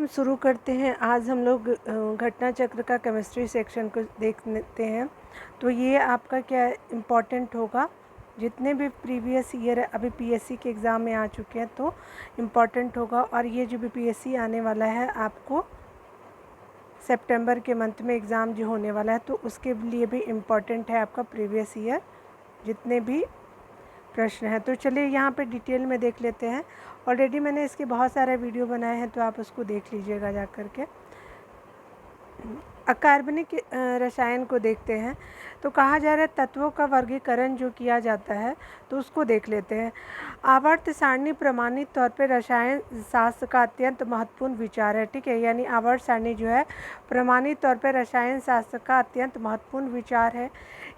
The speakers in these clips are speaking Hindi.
हम शुरू करते हैं। आज हम लोग घटना चक्र का केमिस्ट्री सेक्शन को देख लेते हैं। तो ये आपका क्या इम्पोर्टेंट होगा, जितने भी प्रीवियस ईयर अभी पीएससी के एग्ज़ाम में आ चुके हैं तो इम्पोर्टेंट होगा। और ये जो भी पीएससी आने वाला है आपको सितंबर के मंथ में एग्ज़ाम जो होने वाला है, तो उसके लिए भी इम्पोर्टेंट है आपका प्रीवियस ईयर जितने भी प्रश्न है। तो चलिए यहाँ पे डिटेल में देख लेते हैं। ऑलरेडी मैंने इसके बहुत सारे वीडियो बनाए हैं, तो आप उसको देख लीजिएगा जा कर के। अकार्बनिक रसायन को देखते हैं। तो कहा जा रहा है तत्वों का वर्गीकरण जो किया जाता है, तो उसको देख लेते हैं। आवर्त सारणी प्रमाणित तौर पे रसायन शास्त्र का अत्यंत महत्वपूर्ण विचार है। ठीक है, यानी आवर्त सारणी जो है प्रमाणित तौर पे रसायन शास्त्र का अत्यंत महत्वपूर्ण विचार है।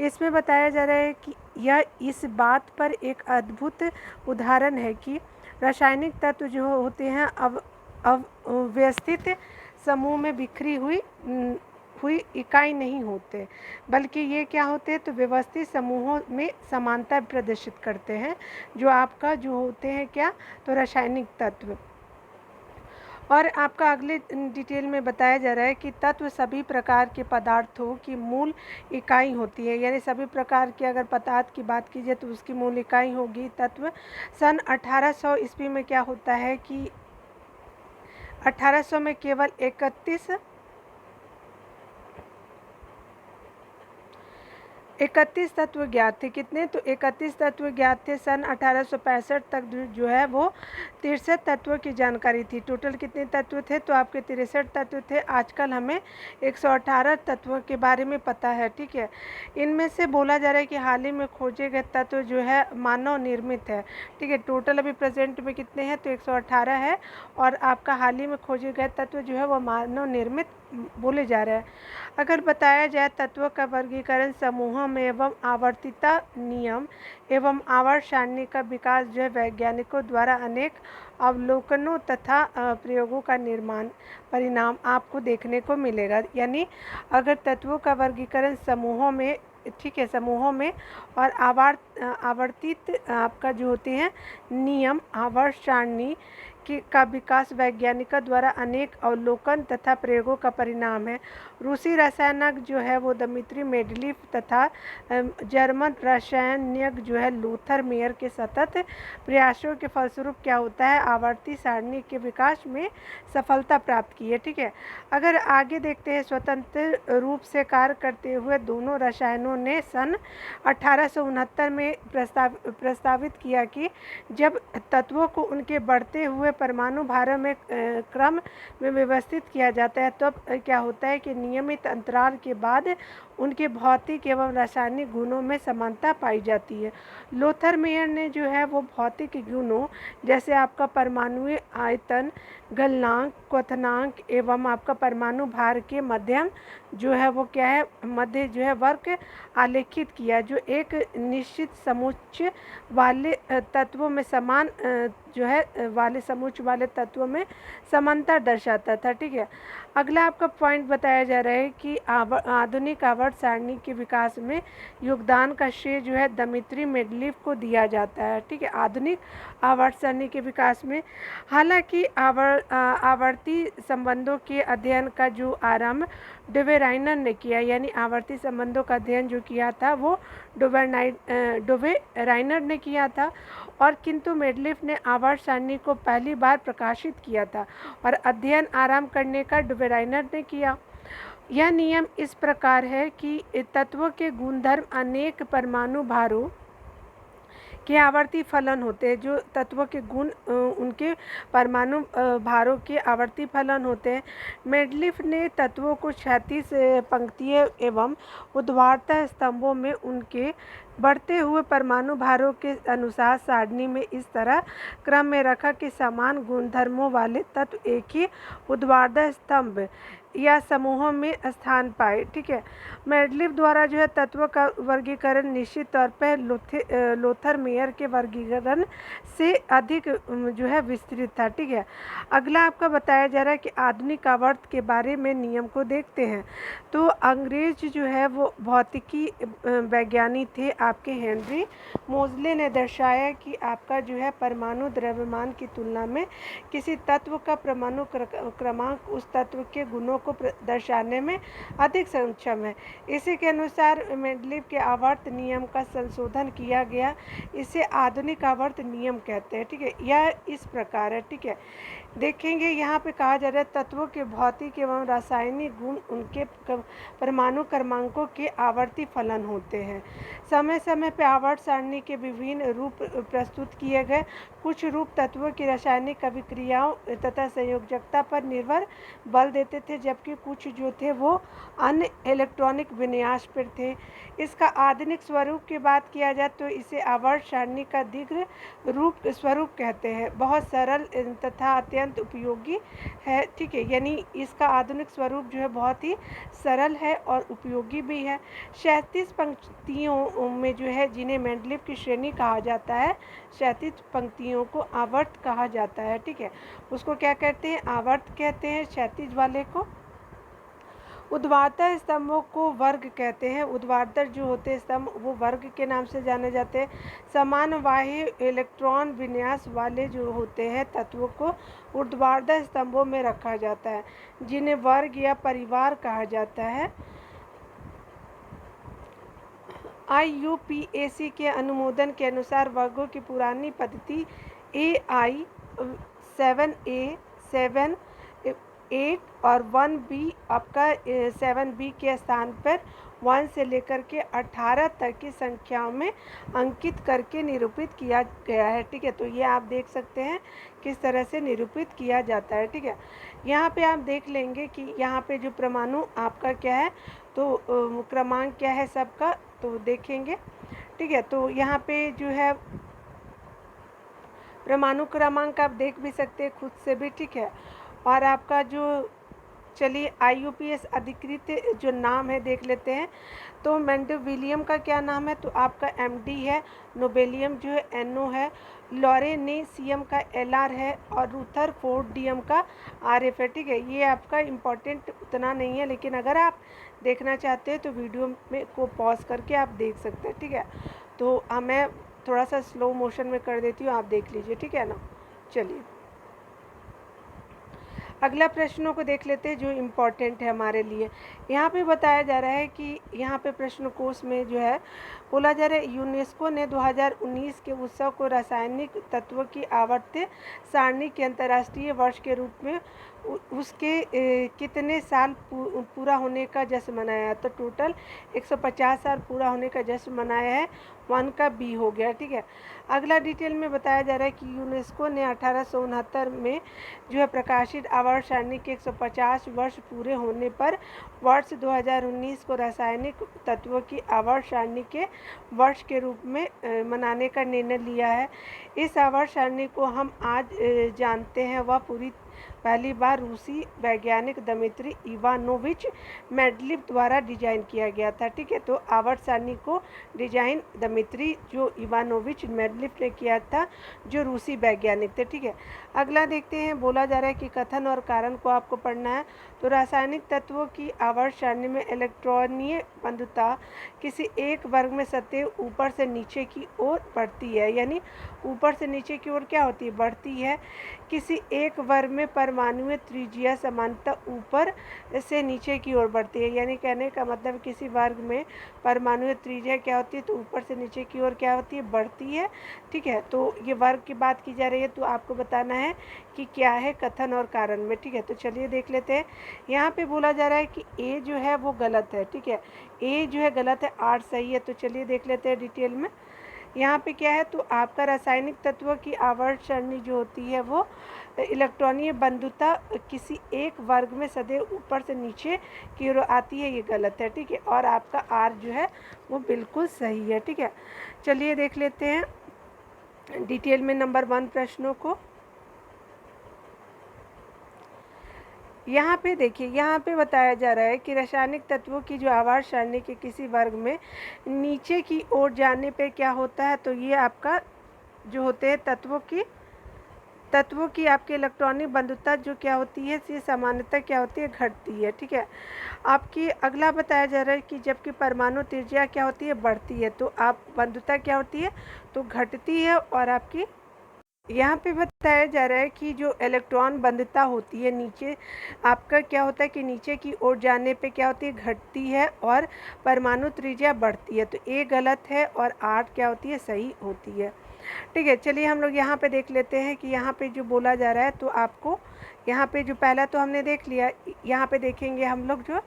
इसमें बताया जा रहा है कि यह इस बात पर एक अद्भुत उदाहरण है कि रासायनिक तत्व जो होते हैं अव्यवस्थित समूह में बिखरी हुई इकाई नहीं होते, बल्कि ये क्या होते हैं, तो व्यवस्थित समूहों में समानता प्रदर्शित करते हैं, जो आपका जो होते हैं क्या, तो रासायनिक तत्व। और आपका अगले डिटेल में बताया जा रहा है कि तत्व सभी प्रकार के पदार्थों की मूल इकाई होती है। यानी सभी प्रकार के अगर पदार्थ की बात कीजिए तो उसकी मूल इकाई होगी तत्व। सन 1800 ईस्वी में क्या होता है कि 1800 में केवल 31 तत्व ज्ञात थे। कितने, तो 31 तत्व ज्ञात थे। सन 1865 तक जो है वो 63 तत्वों की जानकारी थी। टोटल कितने तत्व थे, तो आपके 63 तत्व थे। आजकल हमें 118 तत्वों के बारे में पता है। ठीक है, इनमें से बोला जा रहा है कि हाल ही में खोजे गए तत्व जो है मानव निर्मित है। ठीक है, टोटल अभी प्रेजेंट में कितने हैं, तो 118 है। और आपका हाल ही में खोजे गए तत्व जो है वो मानव निर्मित बोले जा रहे हैं। अगर बताया जाए तत्वों का वर्गीकरण समूहों में एवं आवर्तिता नियम एवं आवर्त सारणी का विकास जो है वैज्ञानिकों द्वारा अनेक अवलोकनों तथा प्रयोगों का परिणाम आपको देखने को मिलेगा। यानी अगर तत्वों का वर्गीकरण समूहों में, ठीक है, समूहों में और आवर्तित आपका जो होते हैं नियम आवर्त सारणी का विकास वैज्ञानिकों द्वारा अनेक अवलोकन तथा प्रयोगों का परिणाम है। रूसी रसायनज्ञ जो है वो दिमित्री मेंडलीफ तथा जर्मन रसायनज्ञ जो है लूथर मेयर के सतत प्रयासों के फलस्वरूप क्या होता है, आवर्ती सारणी के विकास में सफलता प्राप्त की है। ठीक है, अगर आगे देखते हैं, स्वतंत्र रूप से कार्य करते हुए दोनों रसायनों ने सन 1869 में प्रस्तावित किया कि जब तत्वों को उनके बढ़ते हुए परमाणु भारों में क्रम में व्यवस्थित किया जाता है, तब क्या होता है कि नियमित अंतराल के बाद उनके भौतिक एवं रासायनिक गुणों में समानता पाई जाती है। लोथर मेयर ने जो है वो भौतिक गुणों जैसे आपका परमाणुई आयतन, गलनांक, क्वथनांक एवं आपका परमाणु भार के मध्यम जो है वो क्या है, मध्य जो है वर्ग आलेखित किया, जो एक निश्चित समुच्चय वाले तत्वों में समान जो है वाले समुच्चय वाले तत्वों में समानता दर्शाता था। ठीक है, अगला आपका पॉइंट बताया जा रहा है कि आधुनिक आवर्त सारणी के विकास में योगदान का श्रेय जो है दिमित्री मेंडलीफ को दिया जाता है। ठीक है, आधुनिक आवर्त सारणी के विकास में हालांकि आवर्ती संबंधों के अध्ययन का जो आरंभ डुवेराइनर ने किया, यानी आवर्ती संबंधों का अध्ययन जो किया था वो डुवेराइनर ने किया था, और किंतु मेंडलीफ ने आवर्त सारणी को पहली बार प्रकाशित किया था और अध्ययन आरंभ करने का डुवेराइनर ने किया। यह नियम इस प्रकार है कि तत्वों के गुणधर्म अनेक परमाणु भारों के आवर्ती फलन होते हैं। जो तत्वों के गुण उनके परमाणु भारों के आवर्ती फलन होते हैं। मेंडलीफ ने तत्वों को क्षैतिज पंक्तियों एवं ऊर्ध्वाधर स्तंभों में उनके बढ़ते हुए परमाणु भारों के अनुसार सारणी में इस तरह क्रम में रखा कि समान गुणधर्मों वाले तत्व एक ही ऊर्ध्वाधर स्तंभ या समूहों में स्थान पाए। ठीक है, मेंडलीव द्वारा जो है तत्व का वर्गीकरण निश्चित तौर पर लोथर मेयर के वर्गीकरण से अधिक जो है विस्तृत था। ठीक है, अगला आपका बताया जा रहा है कि आधुनिक आवर्त के बारे में नियम को देखते हैं। तो अंग्रेज जो है वो भौतिकी वैज्ञानी थे आपके हेनरी मोजले ने दर्शाया कि आपका जो है परमाणु द्रव्यमान की तुलना में किसी तत्व का परमाणु क्रमांक उस तत्व के गुणों को दर्शाने में अधिक सक्षम है। इसी के अनुसार मेंडलीव के आवर्त नियम का संशोधन किया गया। इसे आधुनिक आवर्त नियम कहते हैं। ठीक है, यह इस प्रकार है। ठीक है, देखेंगे यहाँ पे कहा जा रहा है तत्वों के भौतिक एवं रासायनिक गुण उनके परमाणु क्रमांकों के आवर्ती फलन होते हैं। समय समय पर आवर्त सारणी के विभिन्न रूप प्रस्तुत किए गए। कुछ रूप तत्वों की रासायनिक अभिक्रियाओं तथा संयोजकता पर निर्भर बल देते थे, जबकि कुछ जो थे वो अन्य इलेक्ट्रॉनिक विन्यास पर थे। इसका आधुनिक स्वरूप की बात किया जाए तो इसे आवर्त सारणी का दीर्घ रूप स्वरूप कहते हैं। बहुत सरल तथा अत्यंत उपयोगी है। ठीक है, यानी इसका आधुनिक स्वरूप जो है बहुत ही सरल है और उपयोगी भी है। 37 पंक्तियों में जो है जिन्हें मेंडलीव की श्रेणी कहा जाता है, 37 पंक्तियों को आवर्त कहा जाता है। ठीक है, उसको क्या कहते हैं? आवर्त कहते हैं 36 वाले को। ऊर्ध्वाधर स्तंभों को वर्ग कहते हैं। ऊर्ध्वाधर जो होते हैं स्तंभ वो वर्ग के नाम से जाने जाते हैं। समानवाही इलेक्ट्रॉन विन्यास वाले जो होते हैं तत्वों को ऊर्ध्वाधर स्तंभों में रखा जाता है, जिन्हें वर्ग या परिवार कहा जाता है। IUPAC के अनुमोदन के अनुसार वर्गों की पुरानी पद्धति AI 7A 7 8 और 1B आपका 7B के स्थान पर 1 से लेकर के 18 तक की संख्याओं में अंकित करके निरूपित किया गया है। ठीक है, तो ये आप देख सकते हैं किस तरह से निरूपित किया जाता है। ठीक है, यहाँ पे आप देख लेंगे कि यहाँ पे जो परमाणु आपका क्या है, तो क्रमांक क्या है सबका, तो देखेंगे। ठीक है, तो यहाँ पे जो है परमाणु क्रमांक आप देख भी सकते हैं खुद से भी। ठीक है, और आपका जो चलिए IUPAC अधिकृत जो नाम है देख लेते हैं। तो मेंडेविलियम का क्या नाम है, तो आपका MD है। नोबेलियम जो है NO है। लॉरेनेसियम का LR है और रुथरफोर्डियम का RF है। ठीक है, ये आपका इम्पोर्टेंट उतना नहीं है, लेकिन अगर आप देखना चाहते हैं तो वीडियो में को पॉज करके आप देख सकते हैं। ठीक है, तो मैं थोड़ा सा स्लो मोशन में कर देती हूँ, आप देख लीजिए। ठीक है ना, चलिए अगला प्रश्नों को देख लेते हैं जो इम्पोर्टेंट है हमारे लिए। यहाँ पे बताया जा रहा है कि यहाँ पे प्रश्न कोश में जो है बोला जा रहा है यूनेस्को ने 2019 के उत्सव को रासायनिक तत्वों की आवर्त सारणी के अंतर्राष्ट्रीय वर्ष के रूप में उसके कितने साल पूरा होने का जश्न मनाया। तो टोटल 150 साल पूरा होने का जश्न मनाया है। 1 का B हो गया। ठीक है, अगला डिटेल में बताया जा रहा है कि यूनेस्को ने 1869 में जो है प्रकाशित आवर्त सारणी के 150 वर्ष पूरे होने पर वर्ष 2019 को रासायनिक तत्वों की आवर्त सारणी के वर्ष के रूप में मनाने का निर्णय लिया है। इस आवर्त सारणी को हम आज जानते हैं वह पहली बार रूसी वैज्ञानिक दमित्री इवानोविच मेंडलीव द्वारा डिजाइन किया गया था। ठीक है, तो आवर्त सारणी को डिजाइन दमित्री जो इवानोविच मेंडलीव ने किया था, जो रूसी वैज्ञानिक थे। ठीक है, अगला देखते हैं। बोला जा रहा है कि कथन और कारण को आपको पढ़ना है। तो रासायनिक तत्वों की आवर्त सारणी में इलेक्ट्रॉनीय बंधुता किसी एक वर्ग में सतह ऊपर से नीचे की ओर बढ़ती है, यानी ऊपर से नीचे की ओर क्या होती है, बढ़ती है। किसी एक वर्ग में परमाणुओं त्रिज्या समानता ऊपर से नीचे की ओर बढ़ती है, यानी कहने का मतलब किसी वर्ग में परमाणु त्रिज्या क्या होती है, तो ऊपर से नीचे की ओर क्या होती है, बढ़ती है। ठीक है, तो ये वर्ग की बात की जा रही है, तो आपको बताना है कि क्या है कथन और कारण में। ठीक है, तो चलिए देख लेते हैं। यहाँ पे बोला जा रहा है कि A जो है वो गलत है। ठीक है, A जो है गलत है, 8 सही है। तो चलिए देख लेते हैं डिटेल में। यहाँ पे क्या है, तो आपका रासायनिक तत्वों की आवर्त सारणी जो होती है वो इलेक्ट्रॉनीय बंधुता किसी एक वर्ग में सदैव ऊपर से नीचे की ओर आती है, ये गलत है। ठीक है, और आपका R जो है वो बिल्कुल सही है। ठीक है, चलिए देख लेते हैं डिटेल में नंबर 1 प्रश्नों को। यहाँ पे देखिए, यहाँ पे बताया जा रहा है कि रासायनिक तत्वों की जो आवर्त सारणी के किसी वर्ग में नीचे की ओर जाने पे क्या होता है, तो ये आपका जो होते हैं तत्वों की आपकी इलेक्ट्रॉनिक बंधुता जो क्या होती है, ये सामान्यतः क्या होती है, घटती है। ठीक है, आपकी अगला बताया जा रहा है कि जबकि परमाणु त्रिज्या क्या होती है, बढ़ती है, तो आप बंधुता क्या होती है, तो घटती है। और आपकी यहाँ पे बताया जा रहा है कि जो इलेक्ट्रॉन बंधुता होती है नीचे, आपका क्या होता है कि नीचे की ओर जाने पे क्या होती है, घटती है, और परमाणु त्रिज्या बढ़ती है। तो ए गलत है और 8 क्या होती है, सही होती है। ठीक है, चलिए हम लोग यहाँ पे देख लेते हैं कि यहाँ पे जो बोला जा रहा है, तो आपको यहाँ पे जो पहला तो हमने देख लिया, यहाँ पे देखेंगे हम लोग जो,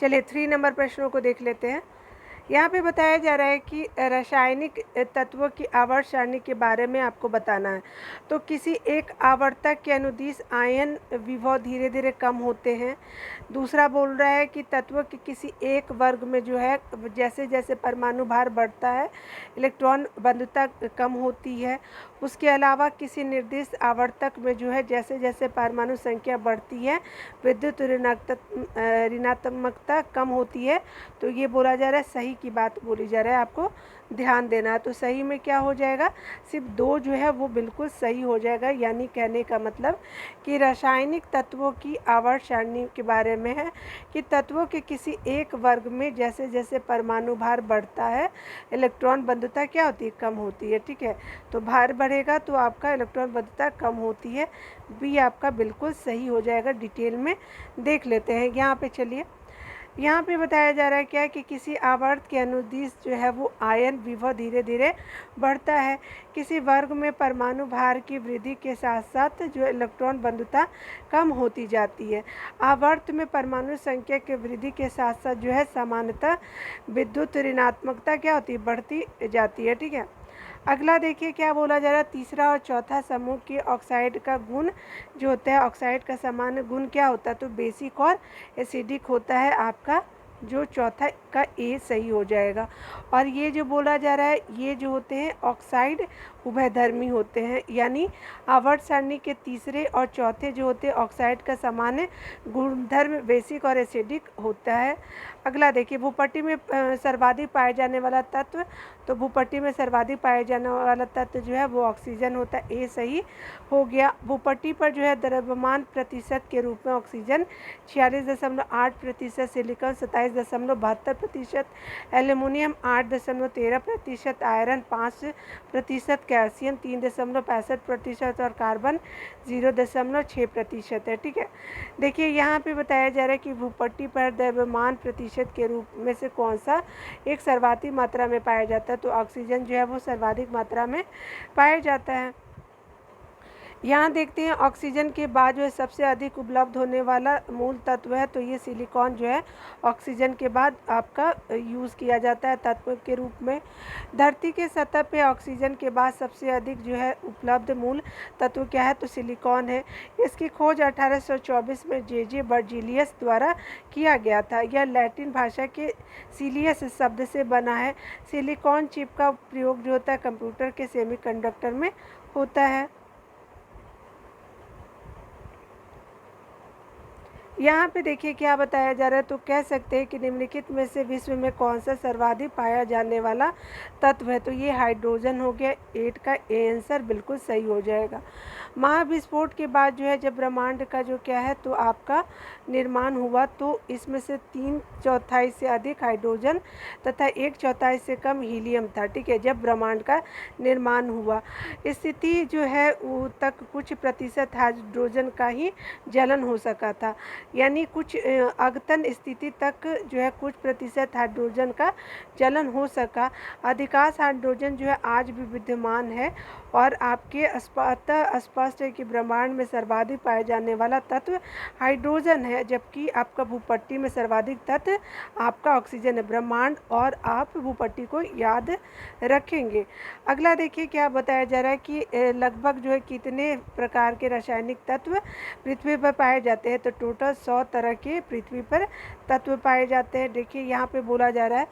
चलिए 3 नंबर प्रश्नों को देख लेते हैं। यहाँ पे बताया जा रहा है कि रासायनिक तत्वों की आवर्त सारणी के बारे में आपको बताना है। तो किसी एक आवर्तक के अनुदिश आयन विभव धीरे धीरे कम होते हैं। दूसरा बोल रहा है कि तत्व के किसी एक वर्ग में जो है जैसे जैसे परमाणु भार बढ़ता है, इलेक्ट्रॉन बंधुता कम होती है। उसके अलावा किसी निर्दिष्ट आवर्तक में जो है जैसे जैसे परमाणु संख्या बढ़ती है, विद्युत ऋणात्मकता कम होती है। तो ये बोला जा रहा है, सही की बात बोली जा रहा है, आपको ध्यान देना है। तो सही में क्या हो जाएगा, सिर्फ 2 जो है वो बिल्कुल सही हो जाएगा। यानी कहने का मतलब कि रासायनिक तत्वों की आवर्त सारणी के बारे में है कि तत्वों के किसी एक वर्ग में जैसे जैसे परमाणु भार बढ़ता है, इलेक्ट्रॉन बंधुता क्या होती है, कम होती है। ठीक है, तो भार बढ़ेगा तो आपका इलेक्ट्रॉन बंधुता कम होती है। बी आपका बिल्कुल सही हो जाएगा। डिटेल में देख लेते हैं। यहाँ पे चलिए, यहाँ पे बताया जा रहा है क्या कि किसी आवर्त के अनुदिश जो है वो आयन विभव धीरे धीरे बढ़ता है। किसी वर्ग में परमाणु भार की वृद्धि के साथ साथ जो इलेक्ट्रॉन बंधुता कम होती जाती है। आवर्त में परमाणु संख्या के वृद्धि के साथ साथ जो है सामान्यतः विद्युत ऋणात्मकता क्या होती है, बढ़ती जाती है। ठीक है, अगला देखिए क्या बोला जा रहा है, तीसरा और चौथा समूह के ऑक्साइड का गुण जो होता है, ऑक्साइड का सामान्य गुण क्या होता है, तो बेसिक और एसिडिक होता है। आपका जो चौथा का ए सही हो जाएगा। और ये जो बोला जा रहा है, ये जो होते हैं ऑक्साइड उभयधर्मी होते हैं। यानी आवर्त सारणी के तीसरे और चौथे जो होते हैं ऑक्साइड का सामान्य गुणधर्म बेसिक और एसिडिक होता है। अगला देखिए, भूपट्टी में सर्वाधिक पाए जाने वाला तत्व, तो भूपट्टी में सर्वाधिक पाए जाने वाला तत्व जो है वो ऑक्सीजन होता है। ए सही हो गया। भूपट्टी पर जो है द्रव्यमान प्रतिशत के रूप में oxygen 46.8%, silicon 27.72%, aluminium 8.13%, iron 5%, calcium 3.65% और कार्बन 0.6% है। ठीक है, देखिए यहाँ पे बताया जा रहा है कि भूपट्टी पर द्रव्यमान प्रतिशत के रूप में से कौन सा एक सर्वाधिक मात्रा में पाया जाता है, तो ऑक्सीजन जो है वो सर्वाधिक मात्रा में पाया जाता है। यहाँ देखते हैं ऑक्सीजन के बाद जो है सबसे अधिक उपलब्ध होने वाला मूल तत्व है, तो ये सिलिकॉन जो है ऑक्सीजन के बाद आपका यूज़ किया जाता है तत्व के रूप में। धरती के सतह पे ऑक्सीजन के बाद सबसे अधिक जो है उपलब्ध मूल तत्व क्या है, तो सिलिकॉन है। इसकी खोज 1824 में जे बर्जीलियस द्वारा किया गया था। यह लैटिन भाषा के सीलियस शब्द से बना है। सिलिकॉन चिप का प्रयोग जो होता है कंप्यूटर के सेमीकंडक्टर में होता है। यहाँ पे देखिए क्या बताया जा रहा है, तो कह सकते हैं कि निम्नलिखित में से विश्व में कौन सा सर्वाधिक पाया जाने वाला तत्व है, तो ये हाइड्रोजन हो गया। 8 का ए आंसर बिल्कुल सही हो जाएगा। महाविस्फोट के बाद जो है जब ब्रह्मांड का जो क्या है तो आपका निर्माण हुआ, तो इसमें से 3/4 से अधिक हाइड्रोजन तथा 1/4 से कम हीलियम था। ठीक है, जब ब्रह्मांड का निर्माण हुआ, स्थिति जो है वो तक कुछ प्रतिशत हाइड्रोजन का ही जलन हो सका था। यानी कुछ अद्यतन स्थिति तक जो है कुछ प्रतिशत हाइड्रोजन का जलन हो सका। अधिकांश हाइड्रोजन जो है आज भी विद्यमान है। और आपके स्पष्ट है कि ब्रह्मांड में सर्वाधिक पाए जाने वाला तत्व हाइड्रोजन है, जबकि आपका भूपट्टी में सर्वाधिक तत्व आपका ऑक्सीजन है। ब्रह्मांड और आप भूपट्टी को याद रखेंगे। अगला देखिए क्या बताया जा रहा है कि लगभग जो है कितने प्रकार के रासायनिक तत्व पृथ्वी पर पाए जाते हैं, तो टोटल 100 तरह के पृथ्वी पर तत्व पाए जाते हैं। देखिए यहाँ पे बोला जा रहा है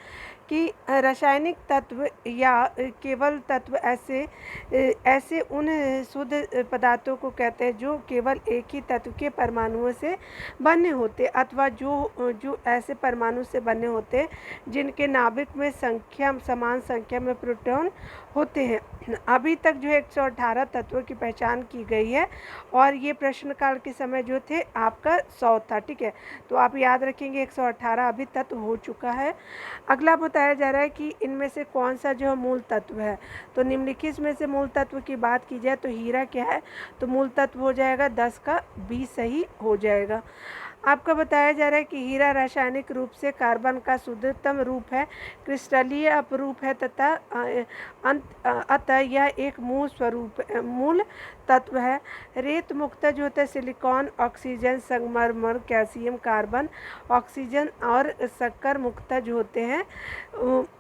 कि रासायनिक तत्व या केवल तत्व ऐसे उन शुद्ध पदार्थों को कहते हैं जो केवल एक ही तत्व के परमाणुओं से बने होते, अथवा जो ऐसे परमाणु से बने होते जिनके नाभिक में समान संख्या में प्रोटॉन होते हैं। अभी तक जो 118 तत्वों की पहचान की गई है और ये प्रश्नकाल के समय जो थे आपका 100 था। ठीक है, तो आप याद रखेंगे 118 अभी तत्व हो चुका है। अगला बताया जा रहा है कि इनमें से कौन सा जो मूल तत्व है। तो निम्नलिखित में से मूल तत्व की बात की जाए तो हीरा क्या है, तो मूल तत्व हो जाएगा 10 का 20 सही हो जाएगा। आपका बताया जा रहा है कि हीरा रासायनिक रूप से कार्बन का शुद्धतम रूप है, क्रिस्टलीय अपरूप है तथा अतः यह एक मूल तत्व है। रेत मुक्त जो होता है सिलिकॉन, ऑक्सीजन, संगमरमर, कैल्शियम, कार्बन, ऑक्सीजन और शक्कर मुक्त जो होते हैं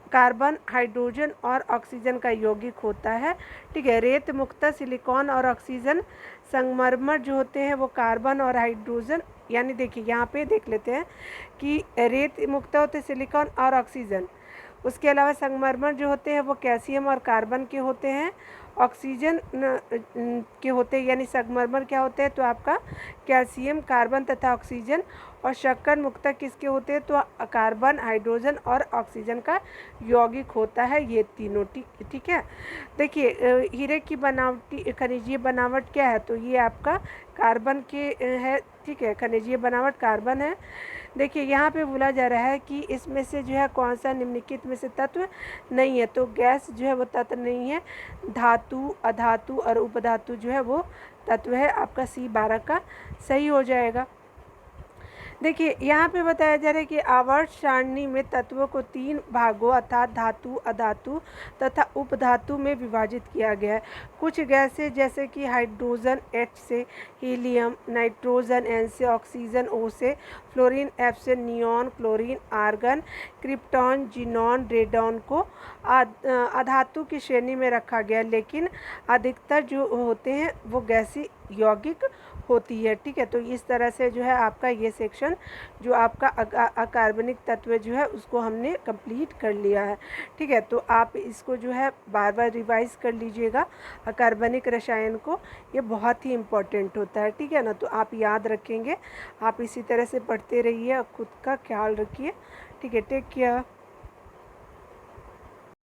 कार्बन, हाइड्रोजन और ऑक्सीजन का यौगिक होता है। ठीक है, रेत मुक्त सिलिकॉन और ऑक्सीजन, संगमरमर जो होते हैं वो कार्बन और हाइड्रोजन, यानी देखिए यहाँ पे देख लेते हैं कि रेत मुक्त होते सिलिकॉन और ऑक्सीजन, उसके अलावा संगमरमर जो होते हैं वो कैल्शियम और कार्बन के होते हैं, ऑक्सीजन के होते हैं, यानी संगमरमर क्या होते हैं तो आपका कैल्शियम, कार्बन तथा ऑक्सीजन, और शक्कर मुक्त किसके होते हैं तो कार्बन, हाइड्रोजन और ऑक्सीजन का यौगिक होता है, ये तीनों। ठीक है, देखिए हीरे की बनावटी खनिजीय बनावट क्या है, तो ये आपका कार्बन के है। ठीक है, खनिजीय बनावट कार्बन है। देखिए यहाँ पे बोला जा रहा है कि इसमें से जो है कौन सा निम्नलिखित में से तत्व नहीं है, तो गैस जो है वो तत्व नहीं है, धातु, अधातु और उपधातु जो है वो तत्व है। आपका C12 का सही हो जाएगा। देखिए यहाँ पे बताया जा रहा है कि आवर्त सारणी में तत्वों को 3 भागों अर्थात धातु, अधातु तथा उपधातु में विभाजित किया गया है। कुछ गैसें जैसे कि हाइड्रोजन H से, हीलियम, नाइट्रोजन N से, ऑक्सीजन O से, फ्लोरीन F से, neon, chlorine, argon, krypton, xenon, radon को अधातु की श्रेणी में रखा गया, लेकिन अधिकतर जो होते हैं वो गैसीय यौगिक होती है। ठीक है, तो इस तरह से जो है आपका ये सेक्शन जो आपका अकार्बनिक तत्व जो है उसको हमने कंप्लीट कर लिया है। ठीक है, तो आप इसको जो है बार बार रिवाइज कर लीजिएगा अकार्बनिक रसायन को, ये बहुत ही इम्पोर्टेंट होता है। ठीक है ना, तो आप याद रखेंगे, आप इसी तरह से पढ़ते रहिए और खुद का ख्याल रखिए। ठीक है, टेक केयर।